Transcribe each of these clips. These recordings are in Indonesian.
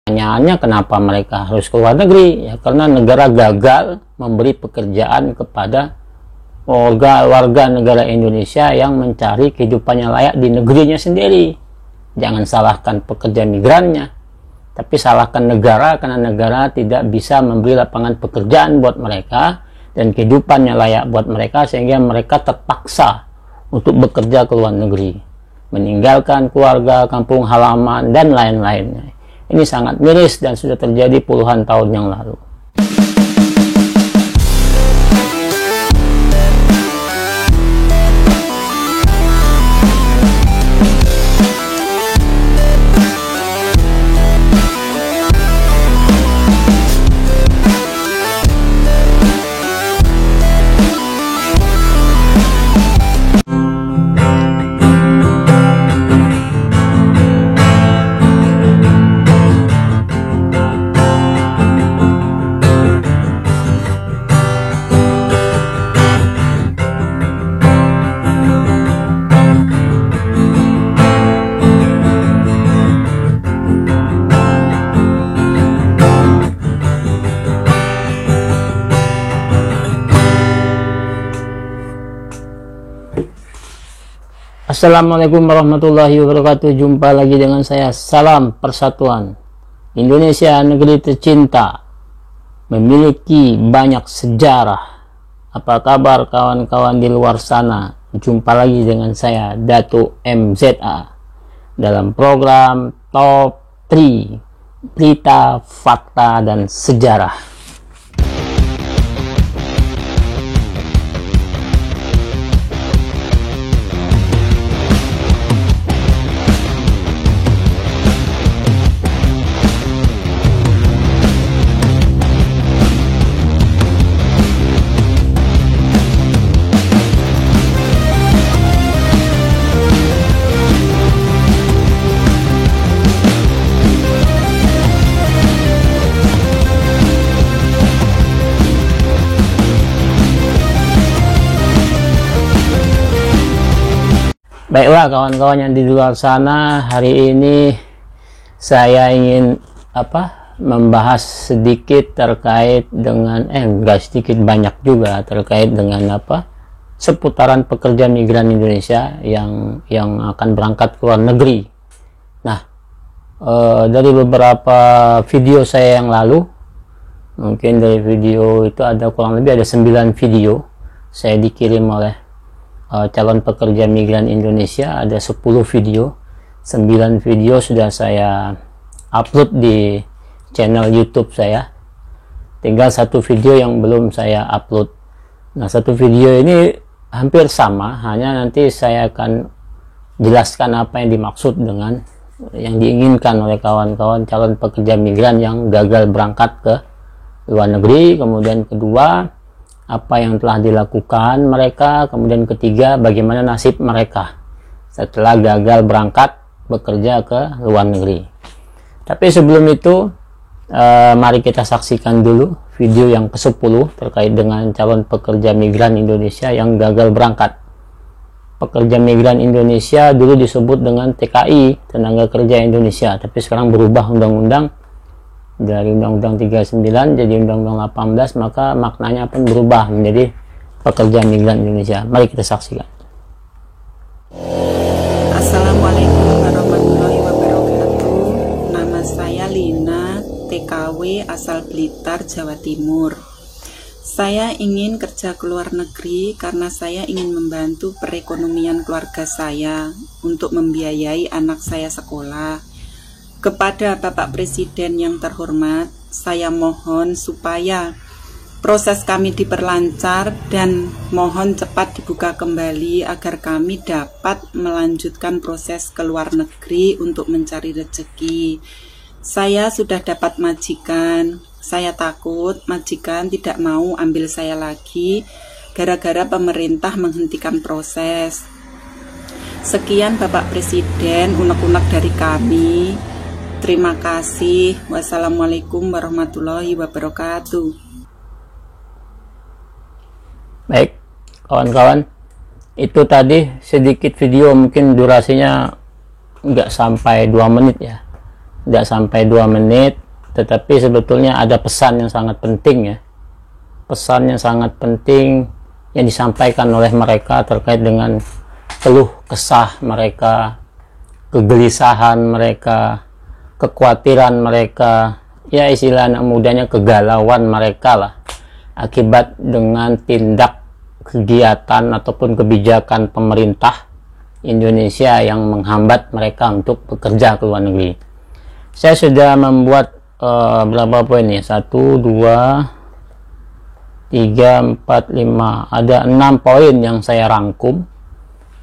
Pertanyaannya, kenapa mereka harus ke luar negeri? Ya, karena negara gagal memberi pekerjaan kepada warga negara Indonesia yang mencari kehidupannya layak di negerinya sendiri. Jangan salahkan pekerja migrannya, tapi salahkan negara, karena negara tidak bisa memberi lapangan pekerjaan buat mereka dan kehidupannya layak buat mereka, sehingga mereka terpaksa untuk bekerja ke luar negeri, meninggalkan keluarga, kampung halaman, dan lain-lainnya. Ini sangat miris dan sudah terjadi puluhan tahun yang lalu. Assalamualaikum warahmatullahi wabarakatuh. Jumpa lagi dengan saya. Salam persatuan. Indonesia, negeri tercinta, memiliki banyak sejarah. Apa kabar kawan-kawan di luar sana? Jumpa lagi dengan saya, Datuk MZA, dalam program Top 3 Berita, Fakta, dan Sejarah. Baiklah kawan-kawan yang di luar sana, hari ini saya ingin membahas sedikit terkait dengan enggak sedikit, banyak juga terkait dengan seputaran pekerja migran Indonesia yang akan berangkat ke luar negeri. Nah, dari beberapa video saya yang lalu, mungkin dari video itu ada kurang lebih ada 9 video saya dikirim oleh calon pekerja migran Indonesia. Ada 10 video, 9 video sudah saya upload di channel YouTube saya, tinggal 1 video yang belum saya upload. Nah, 1 video ini hampir sama, hanya nanti saya akan jelaskan apa yang dimaksud dengan yang diinginkan oleh kawan-kawan calon pekerja migran yang gagal berangkat ke luar negeri. Kemudian kedua, apa yang telah dilakukan mereka. Kemudian ketiga, bagaimana nasib mereka setelah gagal berangkat bekerja ke luar negeri. Tapi sebelum itu, mari kita saksikan dulu video yang ke-10 terkait dengan calon pekerja migran Indonesia yang gagal berangkat. Pekerja migran Indonesia dulu disebut dengan TKI, Tenaga Kerja Indonesia, tapi sekarang berubah undang-undang dari Undang-Undang 39 jadi Undang-Undang 18, maka maknanya pun berubah menjadi pekerja migran Indonesia. Mari kita saksikan. Assalamualaikum warahmatullahi wabarakatuh. Nama saya Lina, TKW asal Blitar, Jawa Timur. Saya ingin kerja ke luar negeri karena saya ingin membantu perekonomian keluarga saya untuk membiayai anak saya sekolah. Kepada Bapak Presiden yang terhormat, saya mohon supaya proses kami diperlancar dan mohon cepat dibuka kembali agar kami dapat melanjutkan proses ke luar negeri untuk mencari rezeki. Saya sudah dapat majikan, saya takut majikan tidak mau ambil saya lagi gara-gara pemerintah menghentikan proses. Sekian Bapak Presiden, unek-unek dari kami. Terima kasih. Wassalamualaikum warahmatullahi wabarakatuh. Baik, kawan-kawan, itu tadi sedikit video, mungkin durasinya nggak sampai 2 menit ya. tidak sampai 2 menit, tetapi sebetulnya ada pesan yang sangat penting ya, pesan yang sangat penting yang disampaikan oleh mereka terkait dengan keluh kesah mereka, kegelisahan mereka, kekhawatiran mereka, ya istilah anak mudanya kegalauan mereka lah, akibat dengan tindak kegiatan ataupun kebijakan pemerintah Indonesia yang menghambat mereka untuk bekerja ke luar negeri. Saya sudah membuat berapa poin ya? 1, 2, 3, 4, 5, ada 6 poin yang saya rangkum.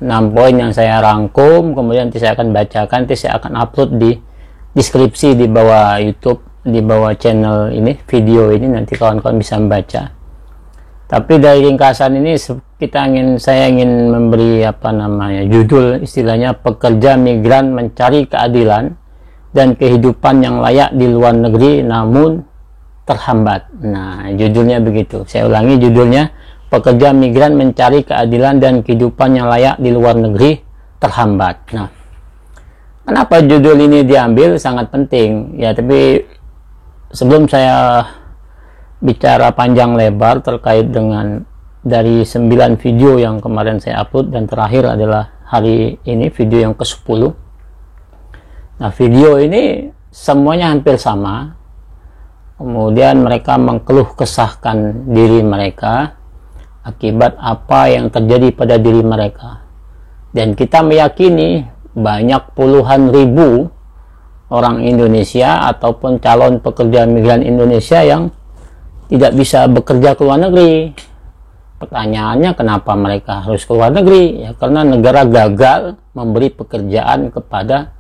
6 poin yang saya rangkum, kemudian nanti saya akan bacakan, nanti saya akan upload di deskripsi di bawah YouTube, di bawah channel ini, video ini, nanti kawan-kawan bisa membaca. Tapi dari ringkasan ini saya ingin memberi judul istilahnya pekerja migran mencari keadilan dan kehidupan yang layak di luar negeri namun terhambat. Nah, judulnya begitu. Saya ulangi judulnya, pekerja migran mencari keadilan dan kehidupan yang layak di luar negeri terhambat. Nah, kenapa judul ini diambil? Sangat penting ya, tapi sebelum saya bicara panjang lebar terkait dengan dari 9 video yang kemarin saya upload dan terakhir adalah hari ini video yang ke-10. Nah, video ini semuanya hampir sama. Kemudian mereka mengeluh kesahkan diri mereka akibat apa yang terjadi pada diri mereka. Dan kita meyakini banyak puluhan ribu orang Indonesia ataupun calon pekerja migran Indonesia yang tidak bisa bekerja ke luar negeri. Pertanyaannya, kenapa mereka harus ke luar negeri? Ya, karena negara gagal memberi pekerjaan kepada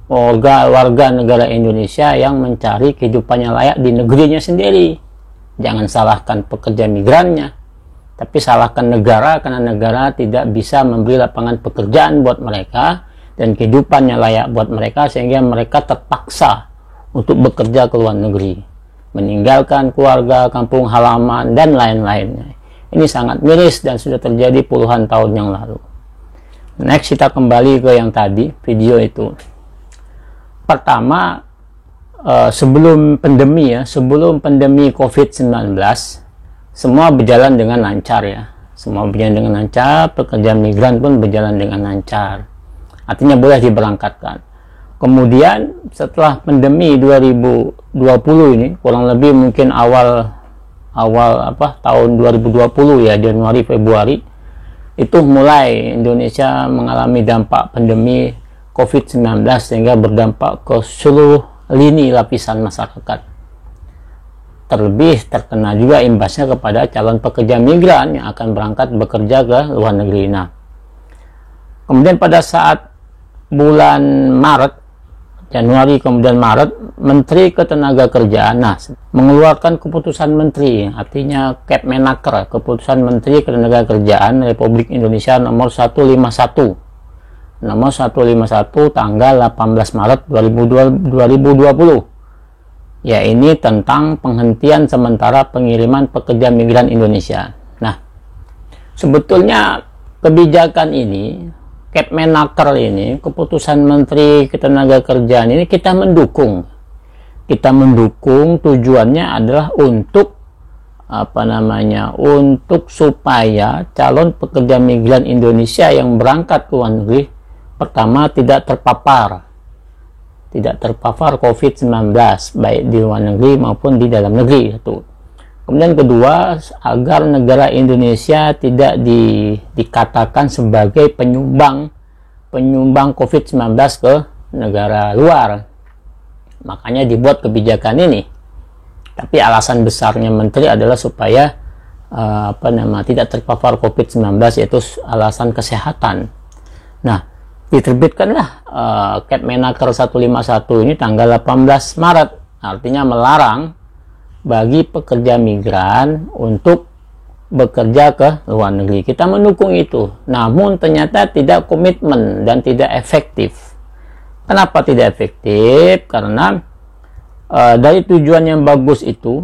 warga negara Indonesia yang mencari kehidupan yang layak di negerinya sendiri. Jangan salahkan pekerja migrannya, tapi salahkan negara, karena negara tidak bisa memberi lapangan pekerjaan buat mereka dan kehidupan yang layak buat mereka, sehingga mereka terpaksa untuk bekerja ke luar negeri, meninggalkan keluarga, kampung halaman, dan lain-lainnya. Ini sangat miris dan sudah terjadi puluhan tahun yang lalu. Next, kita kembali ke yang tadi, video itu. Pertama, sebelum pandemi COVID-19, semua berjalan dengan lancar ya. Semua berjalan dengan lancar, pekerja migran pun berjalan dengan lancar. Artinya boleh diberangkatkan. Kemudian setelah pandemi 2020 ini, kurang lebih mungkin awal tahun 2020 ya, Januari Februari, itu mulai Indonesia mengalami dampak pandemi COVID-19 sehingga berdampak ke seluruh lini lapisan masyarakat. Terlebih terkena juga imbasnya kepada calon pekerja migran yang akan berangkat bekerja ke luar negeri. Nah, kemudian pada saat bulan Maret, Januari kemudian Maret, Menteri Ketenagakerjaan mengeluarkan keputusan Menteri, artinya Kepmenaker, keputusan Menteri Ketenagakerjaan Republik Indonesia nomor 151 tanggal 18 Maret 2020. Ya, ini tentang penghentian sementara pengiriman pekerja migran Indonesia. Nah, sebetulnya kebijakan ini, Kepmenaker ini, keputusan Menteri Ketenagakerjaan ini kita mendukung. Kita mendukung, tujuannya adalah untuk untuk supaya calon pekerja migran Indonesia yang berangkat ke luar negeri, pertama tidak terpapar COVID-19 baik di luar negeri maupun di dalam negeri itu. Kemudian kedua, agar negara Indonesia tidak dikatakan sebagai penyumbang COVID-19 ke negara luar. Makanya dibuat kebijakan ini. Tapi alasan besarnya Menteri adalah supaya tidak terpapar COVID-19, yaitu alasan kesehatan. Nah, diterbitkanlah Kepmenaker 151 ini tanggal 18 Maret, artinya melarang bagi pekerja migran untuk bekerja ke luar negeri. Kita mendukung itu, namun ternyata tidak komitmen dan tidak efektif. Kenapa tidak efektif? Karena dari tujuan yang bagus itu,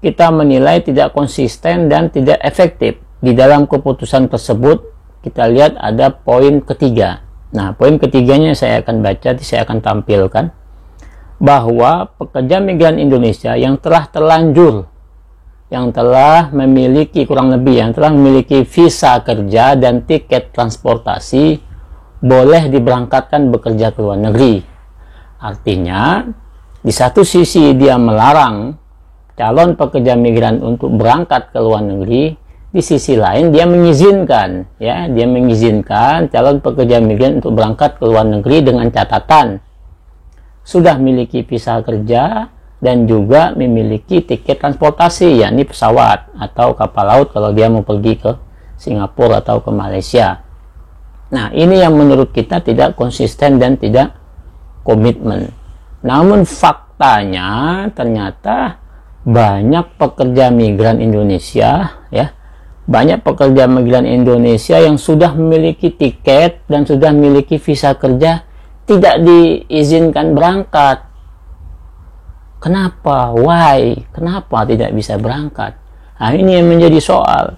kita menilai tidak konsisten dan tidak efektif. Di dalam keputusan tersebut, kita lihat ada poin ketiga. Nah, poin ketiganya saya akan baca, saya akan tampilkan. bahwa pekerja migran Indonesia yang telah terlanjur, yang telah memiliki yang telah memiliki visa kerja dan tiket transportasi boleh diberangkatkan bekerja ke luar negeri. Artinya, di satu sisi dia melarang calon pekerja migran untuk berangkat ke luar negeri, di sisi lain dia mengizinkan, dia mengizinkan calon pekerja migran untuk berangkat ke luar negeri dengan catatan sudah memiliki visa kerja dan juga memiliki tiket transportasi, yakni pesawat atau kapal laut kalau dia mau pergi ke Singapura atau ke Malaysia. Nah, ini yang menurut kita tidak konsisten dan tidak komitmen. Namun faktanya ternyata banyak pekerja migran Indonesia, banyak pekerja migran Indonesia yang sudah memiliki tiket dan sudah memiliki visa kerja tidak diizinkan berangkat. Kenapa? Why? Kenapa tidak bisa berangkat? Nah, ini yang menjadi soal.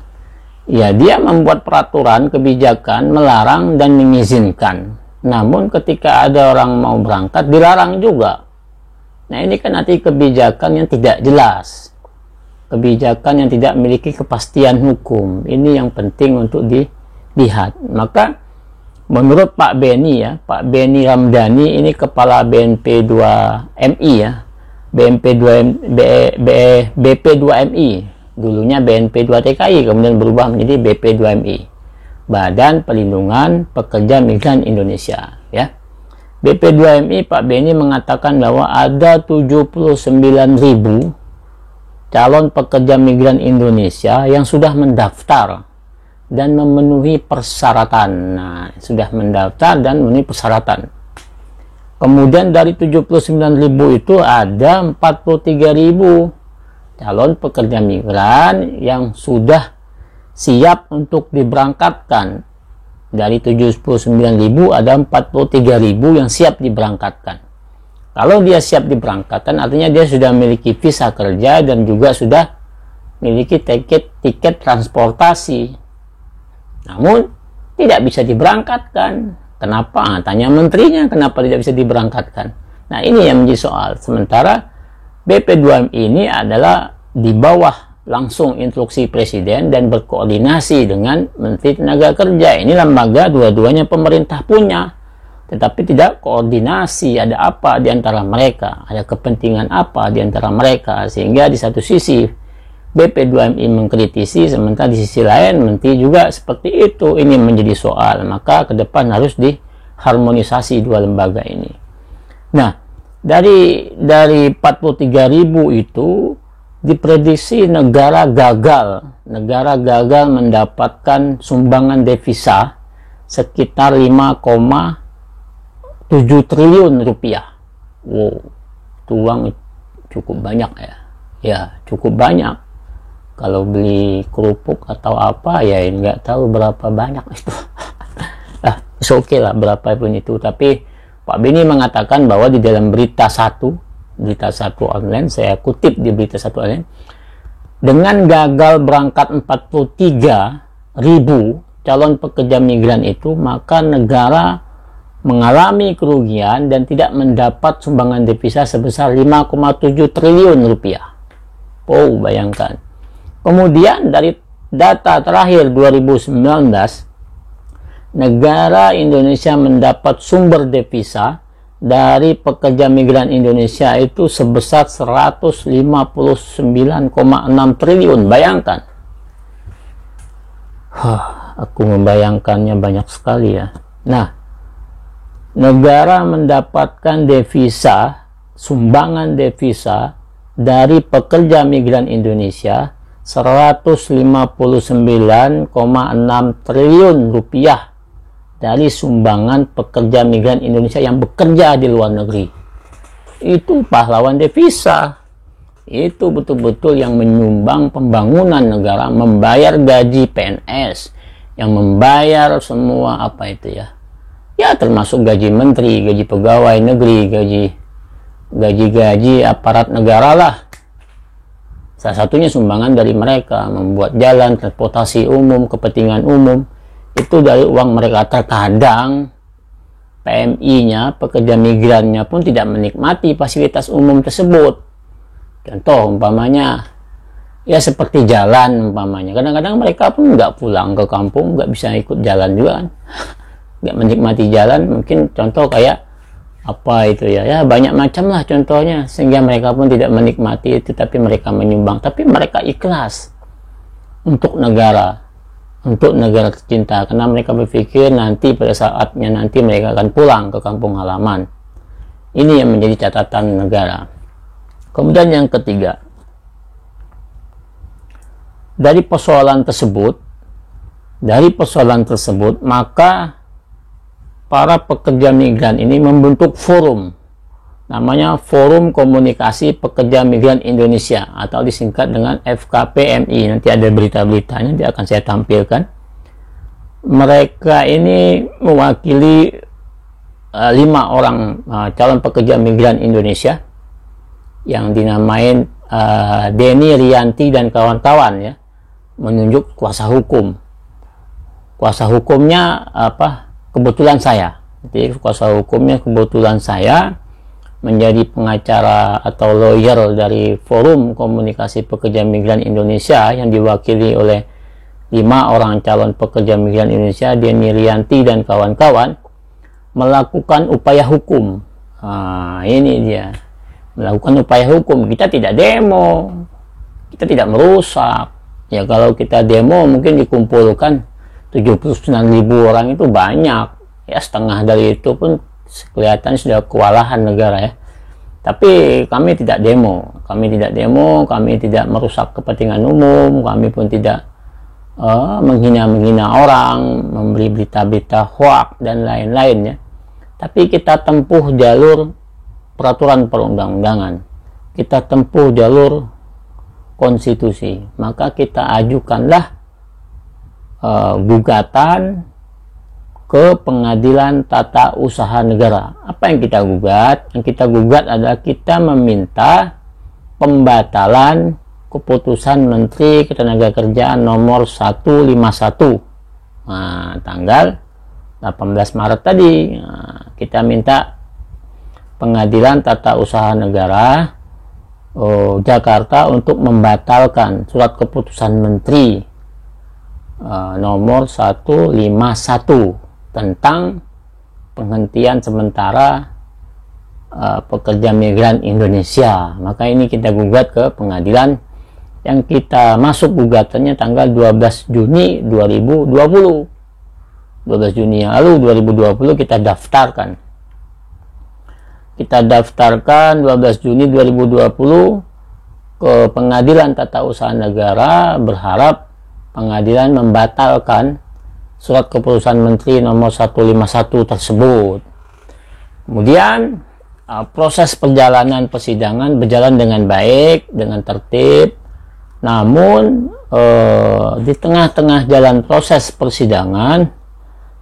Ya, dia membuat peraturan, kebijakan, melarang dan mengizinkan. Namun ketika ada orang mau berangkat, dilarang juga. Nah, ini kan arti kebijakan yang tidak jelas. Kebijakan yang tidak memiliki kepastian hukum. Ini yang penting untuk dilihat. Maka menurut Pak Beni, Pak Beni Ramdhani, ini kepala BNP2MI, BP2MI, dulunya BNP2TKI, kemudian berubah menjadi BP2MI, Badan Perlindungan Pekerja Migran Indonesia. BP2MI, Pak Beni mengatakan bahwa ada 79.000 calon pekerja migran Indonesia yang sudah mendaftar dan memenuhi persyaratan. Nah, sudah mendaftar dan memenuhi persyaratan. Kemudian dari 79.000 itu ada 43.000 calon pekerja migran yang sudah siap untuk diberangkatkan. Dari 79.000 ada 43.000 yang siap diberangkatkan. Kalau dia siap diberangkatkan, artinya dia sudah memiliki visa kerja dan juga sudah memiliki tiket transportasi. Namun, tidak bisa diberangkatkan. Kenapa? Tanya menterinya, kenapa tidak bisa diberangkatkan? Nah, ini yang menjadi soal. Sementara BP2M ini adalah di bawah langsung instruksi Presiden dan berkoordinasi dengan Menteri Tenaga Kerja. Ini lembaga dua-duanya pemerintah punya. Tetapi tidak koordinasi, ada apa di antara mereka, ada kepentingan apa di antara mereka, sehingga di satu sisi BP2MI mengkritisi, sementara di sisi lain Menteri juga seperti itu. Ini menjadi soal, maka ke depan harus diharmonisasi dua lembaga ini. Nah, dari 43.000 itu diprediksi negara gagal mendapatkan sumbangan devisa sekitar 5,7 triliun rupiah. Wow, itu uang cukup banyak ya, cukup banyak. Kalau beli kerupuk atau apa ya nggak tahu berapa banyak itu. Oke lah berapapun itu. Tapi Pak Beni mengatakan bahwa di dalam berita satu online, saya kutip di berita satu online, dengan gagal berangkat 43.000 calon pekerja migran itu, maka negara mengalami kerugian dan tidak mendapat sumbangan devisa sebesar 5,7 triliun rupiah. Oh, bayangkan. Kemudian dari data terakhir 2019, negara Indonesia mendapat sumber devisa dari pekerja migran Indonesia itu sebesar 159,6 triliun. Bayangkan. Aku membayangkannya banyak sekali ya. Nah, negara mendapatkan devisa, sumbangan devisa dari pekerja migran Indonesia 159,6 triliun rupiah dari sumbangan pekerja migran Indonesia yang bekerja di luar negeri. Itu pahlawan devisa. Itu betul-betul yang menyumbang pembangunan negara, membayar gaji PNS, yang membayar semua apa itu ya. Ya, termasuk gaji menteri, gaji pegawai negeri, gaji aparat negara lah. Salah satunya sumbangan dari mereka, membuat jalan, transportasi umum, kepentingan umum, itu dari uang mereka. Terkadang PMI-nya, pekerja migrannya pun tidak menikmati fasilitas umum tersebut. Contoh umpamanya, ya seperti jalan umpamanya. Kadang-kadang mereka pun nggak pulang ke kampung, nggak bisa ikut jalan juga kan. Nggak menikmati jalan, mungkin contoh kayak apa itu ya banyak macam lah contohnya, sehingga mereka pun tidak menikmati itu, tapi mereka menyumbang, tapi mereka ikhlas untuk negara tercinta, karena mereka berpikir nanti pada saatnya nanti mereka akan pulang ke kampung halaman. Ini yang menjadi catatan negara. Kemudian yang ketiga, dari persoalan tersebut maka para pekerja migran ini membentuk forum, namanya Forum Komunikasi Pekerja Migran Indonesia, atau disingkat dengan FKPMI. Nanti ada berita-beritanya, nanti akan saya tampilkan. Mereka ini mewakili 5 orang calon pekerja migran Indonesia yang dinamain Denny Rianti dan kawan-kawan ya, menunjuk kuasa hukum. Kuasa hukumnya kebetulan saya. Jadi kuasa hukumnya kebetulan saya, menjadi pengacara atau lawyer dari Forum Komunikasi Pekerja Migran Indonesia yang diwakili oleh 5 orang calon pekerja migran Indonesia, Denny Rianti dan kawan-kawan, melakukan upaya hukum. Ini dia, melakukan upaya hukum. Kita tidak demo, kita tidak merusak. Ya kalau kita demo mungkin dikumpulkan 79.000 orang, itu banyak ya, setengah dari itu pun kelihatan sudah kewalahan negara ya. Tapi kami tidak demo, kami tidak merusak kepentingan umum, kami pun tidak menghina orang, memberi berita-berita hoak dan lain-lainnya. Tapi kita tempuh jalur peraturan perundang-undangan, kita tempuh jalur konstitusi, maka kita ajukanlah gugatan ke Pengadilan Tata Usaha Negara. Apa yang kita gugat? Yang kita gugat adalah kita meminta pembatalan keputusan Menteri Ketenagakerjaan nomor 151 tanggal 18 Maret tadi. Kita minta Pengadilan Tata Usaha Negara Jakarta untuk membatalkan surat keputusan Menteri nomor 151 tentang penghentian sementara pekerja migran Indonesia. Maka ini kita gugat ke pengadilan, yang kita masuk gugatannya tanggal 12 Juni 2020. 12 Juni yang lalu 2020 kita daftarkan. 12 Juni 2020 ke Pengadilan Tata Usaha Negara, berharap pengadilan membatalkan surat keputusan Menteri nomor 151 tersebut. Kemudian proses perjalanan persidangan berjalan dengan baik, dengan tertib. Namun di tengah-tengah jalan proses persidangan,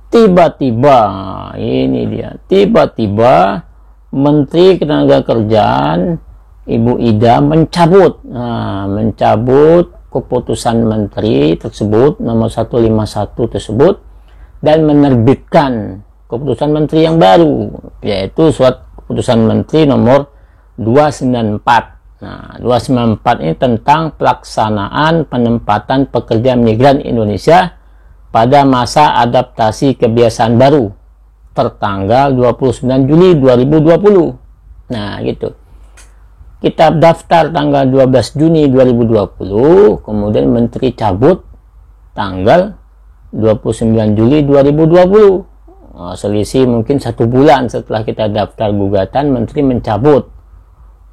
tiba-tiba Menteri Ketenagakerjaan Ibu Ida mencabut keputusan Menteri tersebut nomor 151 tersebut, dan menerbitkan keputusan Menteri yang baru, yaitu surat keputusan Menteri nomor 294. 294 ini tentang pelaksanaan penempatan pekerja migran Indonesia pada masa adaptasi kebiasaan baru tertanggal 29 Juli 2020. Gitu. Kita daftar tanggal 12 Juni 2020, kemudian Menteri cabut tanggal 29 Juli 2020. Selisih mungkin 1 bulan setelah kita daftar gugatan, Menteri mencabut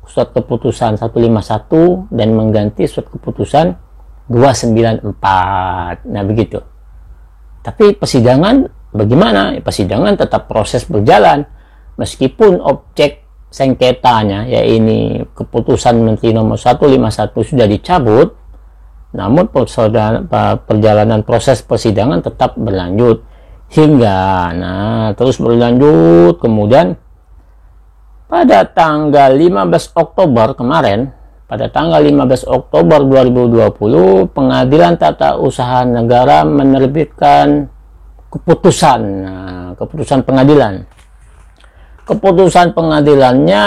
surat keputusan 151 dan mengganti surat keputusan 294. Begitu. Tapi persidangan bagaimana? Persidangan tetap proses berjalan, meskipun objek sengketanya, ya ini keputusan Menteri nomor 151 sudah dicabut, namun perjalanan proses persidangan tetap berlanjut hingga terus berlanjut. Kemudian pada tanggal 15 Oktober kemarin, pada tanggal 15 Oktober 2020, Pengadilan Tata Usaha Negara menerbitkan keputusan pengadilan keputusan pengadilannya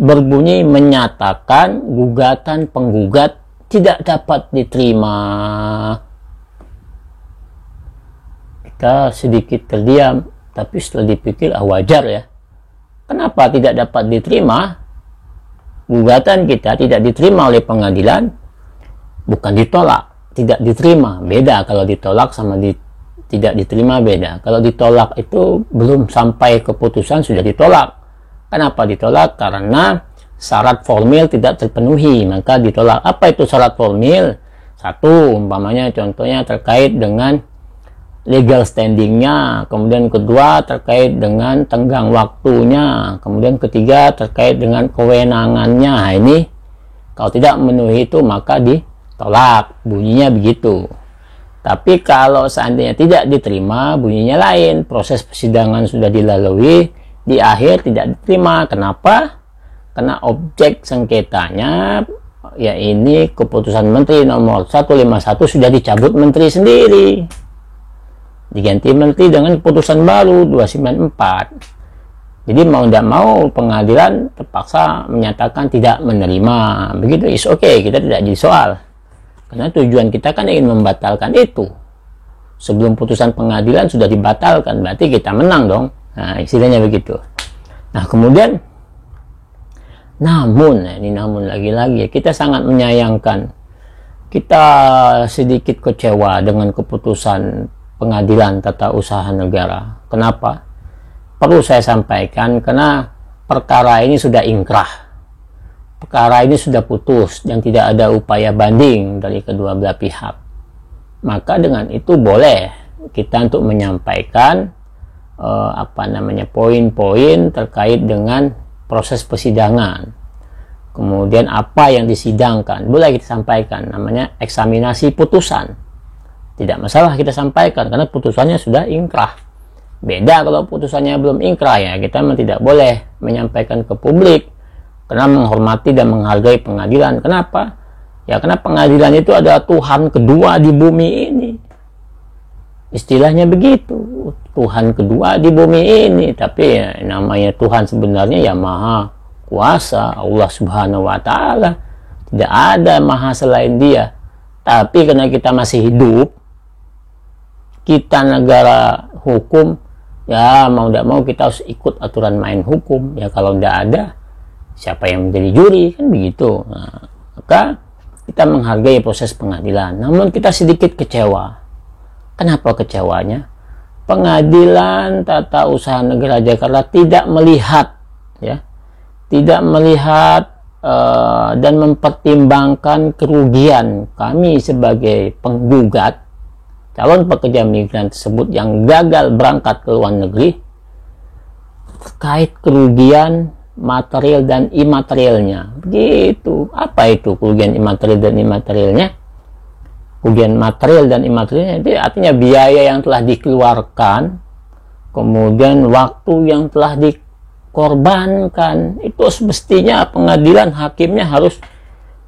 berbunyi menyatakan gugatan penggugat tidak dapat diterima. Kita sedikit terdiam, tapi setelah dipikir wajar ya. Kenapa tidak dapat diterima? Gugatan kita tidak diterima oleh pengadilan, bukan ditolak, tidak diterima. Beda kalau ditolak sama tidak diterima, beda. Kalau ditolak itu belum sampai keputusan sudah ditolak. Kenapa ditolak? Karena syarat formil tidak terpenuhi, maka ditolak. Apa itu syarat formil? Satu, umpamanya contohnya terkait dengan legal standingnya, kemudian kedua terkait dengan tenggang waktunya, kemudian ketiga terkait dengan kewenangannya. Nah, ini kalau tidak memenuhi itu maka ditolak, bunyinya begitu. Tapi kalau seandainya tidak diterima, bunyinya lain, proses persidangan sudah dilalui, di akhir tidak diterima. Kenapa? Karena objek sengketanya ya ini keputusan Menteri nomor 151 sudah dicabut Menteri sendiri, diganti Menteri dengan keputusan baru 294. Jadi mau tidak mau pengadilan terpaksa menyatakan tidak menerima. Begitu, is okay, kita tidak jadi soal. Karena tujuan kita kan ingin membatalkan itu. Sebelum putusan pengadilan sudah dibatalkan, berarti kita menang dong. Nah, istilahnya begitu. Nah, kemudian namun lagi-lagi kita sangat menyayangkan, kita sedikit kecewa dengan keputusan pengadilan tata usaha negara. Kenapa? Perlu saya sampaikan, karena perkara ini sudah ingkrah, perkara ini sudah putus dan tidak ada upaya banding dari kedua belah pihak. Maka dengan itu boleh kita untuk menyampaikan poin-poin terkait dengan proses persidangan, kemudian apa yang disidangkan, boleh kita sampaikan, namanya eksaminasi putusan. Tidak masalah kita sampaikan karena putusannya sudah ingkrah. Beda kalau putusannya belum ingkrah, ya kita memang tidak boleh menyampaikan ke publik karena menghormati dan menghargai pengadilan. Kenapa? Ya karena pengadilan itu adalah Tuhan kedua di bumi ini. Istilahnya begitu, Tuhan kedua di bumi ini. Tapi ya, namanya Tuhan sebenarnya ya Maha Kuasa, Allah Subhanahu wa Ta'ala. Tidak ada maha selain Dia. Tapi karena kita masih hidup, kita negara hukum, ya mau tidak mau kita harus ikut aturan main hukum. Ya kalau tidak ada, siapa yang menjadi juri, kan begitu. Nah, maka kita menghargai proses pengadilan. Namun kita sedikit kecewa. Kenapa kecewanya? Pengadilan Tata Usaha Negara Jakarta tidak melihat, ya, tidak melihat dan mempertimbangkan kerugian kami sebagai penggugat calon pekerja migran tersebut yang gagal berangkat ke luar negeri terkait kerugian material dan imaterialnya. Begitu. Apa itu kerugian imaterial dan imaterialnya? Kerugian material dan imaterialnya itu artinya biaya yang telah dikeluarkan, kemudian waktu yang telah dikorbankan. Itu semestinya pengadilan hakimnya harus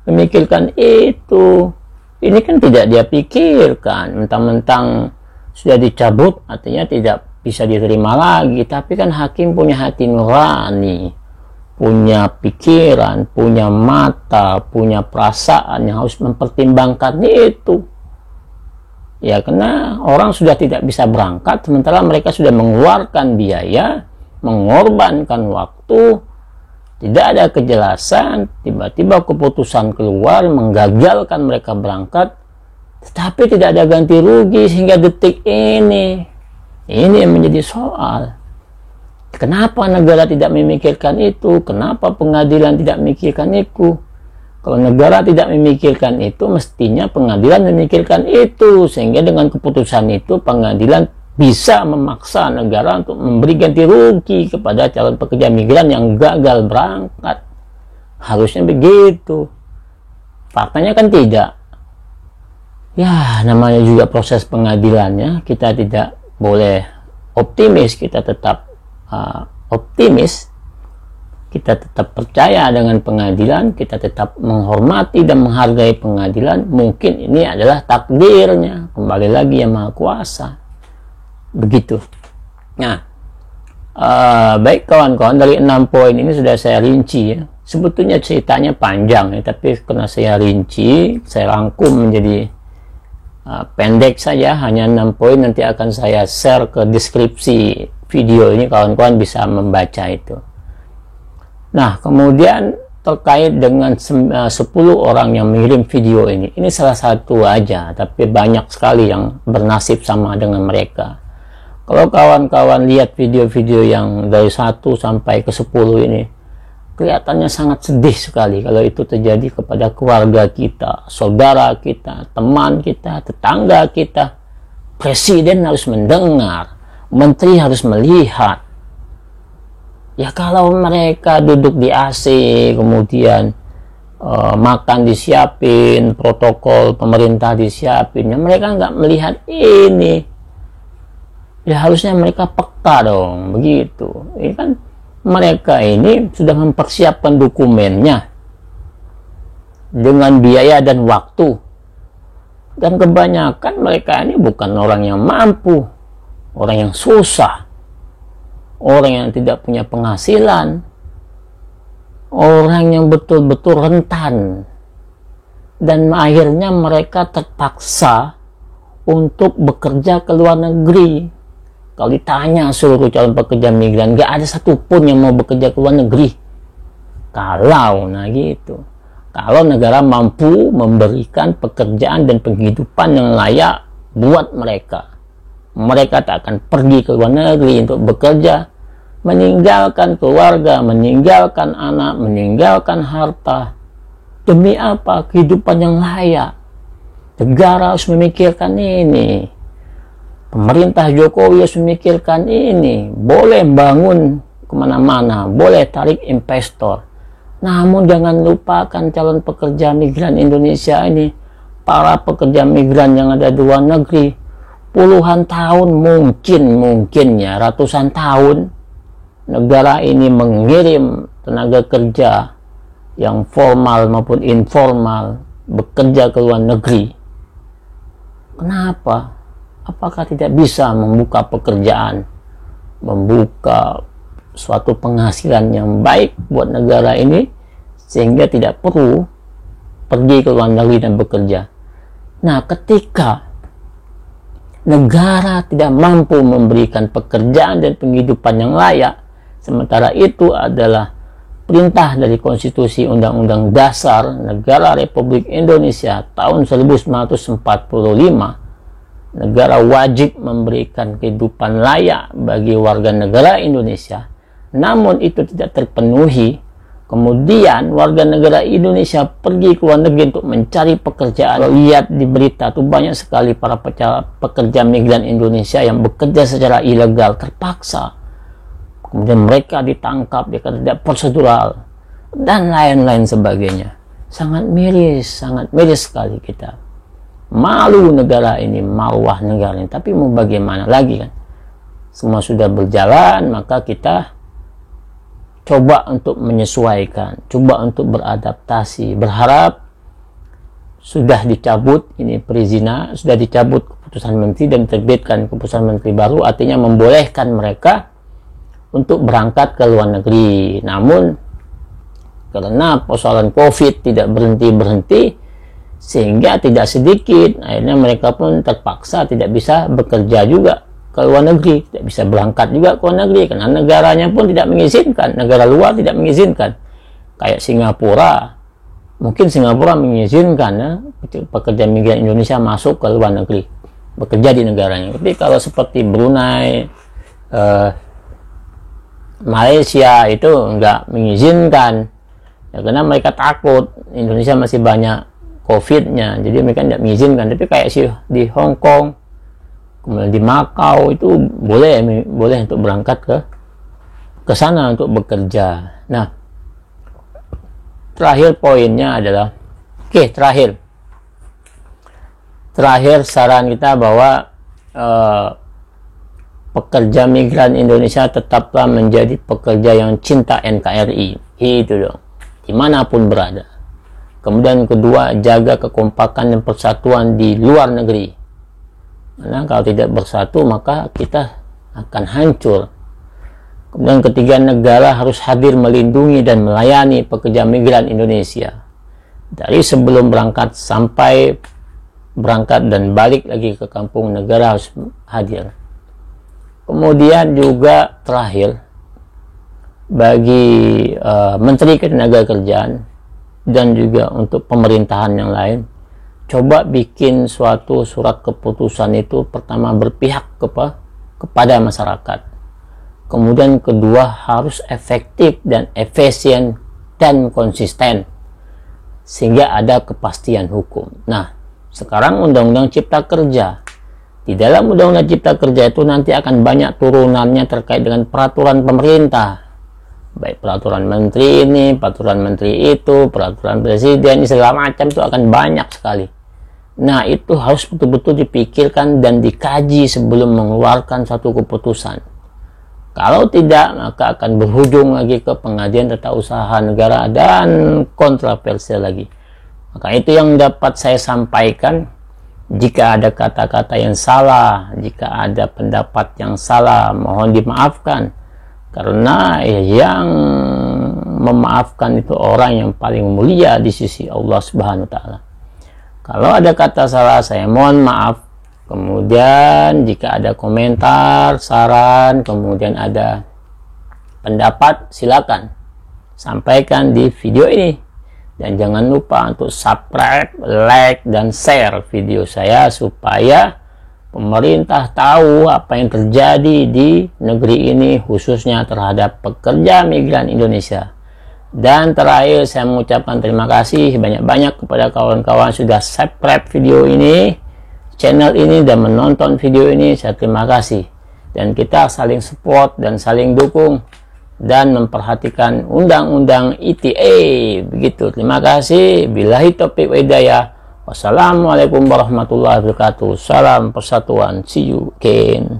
memikirkan itu. Ini kan tidak dia pikirkan, mentang-mentang sudah dicabut artinya tidak bisa diterima lagi. Tapi kan hakim punya hati nurani, punya pikiran, punya mata, punya perasaan yang harus mempertimbangkan itu. Ya karena orang sudah tidak bisa berangkat, sementara mereka sudah mengeluarkan biaya, mengorbankan waktu, tidak ada kejelasan, tiba-tiba keputusan keluar menggagalkan mereka berangkat, tetapi tidak ada ganti rugi hingga detik ini. Ini yang menjadi soal. Kenapa negara tidak memikirkan itu? Kenapa pengadilan tidak memikirkan itu? Kalau negara tidak memikirkan itu, mestinya pengadilan memikirkan itu. Sehingga dengan keputusan itu, pengadilan bisa memaksa negara untuk memberi ganti rugi kepada calon pekerja migran yang gagal berangkat. Harusnya begitu. Faktanya kan tidak. Ya, namanya juga proses pengadilannya. Kita tidak boleh optimis, kita tetap optimis, kita tetap percaya dengan pengadilan, kita tetap menghormati dan menghargai pengadilan. Mungkin ini adalah takdirnya, kembali lagi yang Maha Kuasa, begitu. Nah, Baik kawan-kawan, dari 6 poin ini sudah saya rinci ya. Sebetulnya ceritanya panjang ya, tapi karena saya rinci, saya rangkum menjadi pendek saja, hanya 6 poin. Nanti akan saya share ke deskripsi video ini, kawan-kawan bisa membaca itu. Nah, kemudian terkait dengan 10 orang yang mengirim video ini salah satu aja, tapi banyak sekali yang bernasib sama dengan mereka. Kalau kawan-kawan lihat video-video yang dari 1 sampai ke 10 ini, kelihatannya sangat sedih sekali kalau itu terjadi kepada keluarga kita, saudara kita, teman kita, tetangga kita. Presiden harus mendengar, menteri harus melihat. Ya kalau mereka duduk di AC, kemudian makan disiapin, protokol pemerintah disiapin, ya mereka nggak melihat ini. Ya harusnya mereka peka dong, begitu. Ini kan mereka ini sudah mempersiapkan dokumennya dengan biaya dan waktu. Dan kebanyakan mereka ini bukan orang yang mampu, orang yang susah, orang yang tidak punya penghasilan, orang yang betul-betul rentan. Dan akhirnya mereka terpaksa untuk bekerja ke luar negeri. Kalau ditanya seluruh calon pekerja migran, gak ada satupun yang mau bekerja ke luar negeri. Kalau negara mampu memberikan pekerjaan dan penghidupan yang layak buat mereka, mereka tak akan pergi ke luar negeri untuk bekerja, meninggalkan keluarga, meninggalkan anak, meninggalkan harta. Demi apa? Kehidupan yang layak. Negara harus memikirkan ini. Pemerintah Jokowi harus memikirkan ini. Boleh bangun kemana-mana, boleh tarik investor. Namun jangan lupakan calon pekerja migran Indonesia ini, para pekerja migran yang ada di luar negeri. Puluhan tahun, mungkin ya ratusan tahun, negara ini mengirim tenaga kerja yang formal maupun informal bekerja ke luar negeri. Kenapa? Apakah tidak bisa membuka pekerjaan, membuka suatu penghasilan yang baik buat negara ini, sehingga tidak perlu pergi ke luar negeri dan bekerja? Nah, ketika negara tidak mampu memberikan pekerjaan dan penghidupan yang layak, sementara itu adalah perintah dari Konstitusi Undang-Undang Dasar Negara Republik Indonesia tahun 1945, negara wajib memberikan kehidupan layak bagi warga negara Indonesia. Namun itu tidak terpenuhi. Kemudian warga negara Indonesia pergi ke luar negeri untuk mencari pekerjaan. Lihat di berita tuh banyak sekali para pekerja migran Indonesia yang bekerja secara ilegal, terpaksa. Kemudian mereka ditangkap, dia tidak prosedural, dan lain-lain sebagainya. Sangat miris sekali kita. Malu negara ini, maruah negara ini. Tapi mau bagaimana lagi kan? Semua sudah berjalan, maka kita coba untuk menyesuaikan, coba untuk beradaptasi. Berharap sudah dicabut ini perizinan, sudah dicabut keputusan menteri dan terbitkan keputusan menteri baru, artinya membolehkan mereka untuk berangkat ke luar negeri. Namun karena persoalan COVID tidak berhenti, sehingga tidak sedikit akhirnya mereka pun terpaksa tidak bisa bekerja juga ke luar negeri, tidak bisa berangkat juga ke luar negeri karena negaranya pun tidak mengizinkan, negara luar tidak mengizinkan. Kayak Singapura, mungkin Singapura mengizinkan ya, pekerja migran Indonesia masuk ke luar negeri, bekerja di negaranya. Tapi kalau seperti Brunei, Malaysia itu nggak mengizinkan ya, karena mereka takut Indonesia masih banyak COVID-nya, jadi mereka tidak mengizinkan. Tapi kayak sih di Hong Kong, kemudian di Makau itu boleh untuk berangkat ke sana untuk bekerja. Nah, terakhir poinnya adalah, terakhir saran kita bahwa pekerja migran Indonesia tetaplah menjadi pekerja yang cinta NKRI, itu dong, dimanapun berada. Kemudian kedua, jaga kekompakan dan persatuan di luar negeri. Karena kalau tidak bersatu maka kita akan hancur. Kemudian ketiga, negara harus hadir melindungi dan melayani pekerja migran Indonesia dari sebelum berangkat sampai berangkat dan balik lagi ke kampung, negara harus hadir. Kemudian juga terakhir, bagi Menteri Ketenagakerjaan dan juga untuk pemerintahan yang lain, coba bikin suatu surat keputusan itu pertama berpihak kepada masyarakat. Kemudian kedua, harus efektif dan efisien dan konsisten sehingga ada kepastian hukum. Nah, sekarang Undang-Undang Cipta Kerja. Di dalam Undang-Undang Cipta Kerja itu nanti akan banyak turunannya terkait dengan peraturan pemerintah. Baik peraturan menteri ini, peraturan menteri itu, peraturan presiden, segala macam itu akan banyak sekali. Nah, itu harus betul-betul dipikirkan dan dikaji sebelum mengeluarkan satu keputusan. Kalau tidak, maka akan berujung lagi ke Pengadilan Tata Usaha Negara dan kontroversial lagi. Maka itu yang dapat saya sampaikan. Jika ada kata-kata yang salah, jika ada pendapat yang salah, mohon dimaafkan. Karena yang memaafkan itu orang yang paling mulia di sisi Allah Subhanahu wa Ta'ala. Kalau ada kata salah, saya mohon maaf. Kemudian jika ada komentar, saran, kemudian ada pendapat, silakan sampaikan di video ini. Dan jangan lupa untuk subscribe, like, dan share video saya supaya pemerintah tahu apa yang terjadi di negeri ini, khususnya terhadap pekerja migran Indonesia. Dan terakhir, saya mengucapkan terima kasih banyak-banyak kepada kawan-kawan sudah subscribe video ini, channel ini, dan menonton video ini. Saya terima kasih. Dan kita saling support dan saling dukung dan memperhatikan undang-undang ITE. Begitu. Terima kasih. Billahi taufiq wa hidayah. Wassalamualaikum warahmatullahi wabarakatuh. Salam persatuan. See you again.